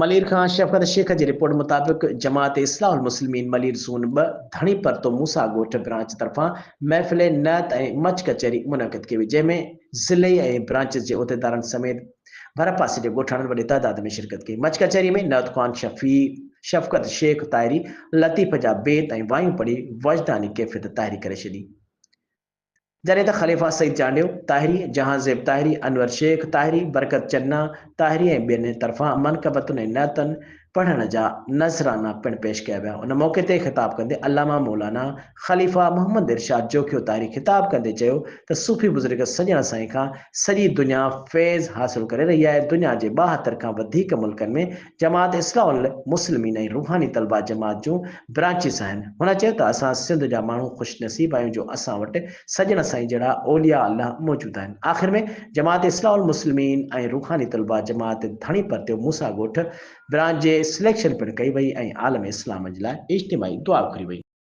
मलिर खां शफ़क़त शेख जी रिपोर्ट मुताबिक़ जमात इस्लाहुल मुस्लिमीन मलिर ज़ोन 2 धणी परतो मूसा ॻोठ ब्रांच तरफ़ां महफ़िल नअत ऐं मच कचहरी मुनक़िद कई हुई, जंहिंमें ज़िले ऐं ब्रांचेस जे उहिदेदारनि समेत भरपासे जे ॻोठाणनि वॾी तइदाद में शिरकत कई। मच कचहरी में नअत ख़्वान शफ़क़त शेख ताहिरी लतीफ़ जा बेत ऐं वायूं पढ़ी वजदानी कैफ़ियत ताहिरी करे छॾी। जॾहिं त ख़लीफ़ा सईद चांडियो ताहिरी, जहांज़ेब ताहिरी, अनवर शेख ताहिरी, बरकत चन्ना ताहिरी ऐं ॿियनि तरफ़ां मनक़बतुनि ऐं नअतनि पढ़ण जा नज़राना पिणु पेश कया विया। उन मौक़े ते ख़िताब कंदे अल्लामा मौलाना ख़लीफ़ा मोहम्मद इरशाद जोखियो ताहिरी ख़िताब कंदे चयो त सूफ़ी बुज़ुर्ग सॼण साईं खां सॼी दुनिया फैज़ हासिल करे रही आहे। दुनिया जे 72 खां वधीक मुल्कनि में जमात इस्लाहुल मुस्लिमीन ऐं रूहानी तलबा जमात जूं ब्रांचिस आहिनि। हुन चयो त असां सिंध जा माण्हू ख़ुशनसीब आहियूं जो असां वटि सॼण साईं जहिड़ा औलिया अल्लाह मौजूद आहिनि। आख़िर में जमात इस्लाहुल मुस्लिमीन ऐं रूहानी तलबा जमात धणी परते मूसा ॻोठ ब्रांच जे सिलेक्शन पिणु कई वई ऐं आलम इस्लाम जे लाइ इज्तिमाही दुआ घुरी वई।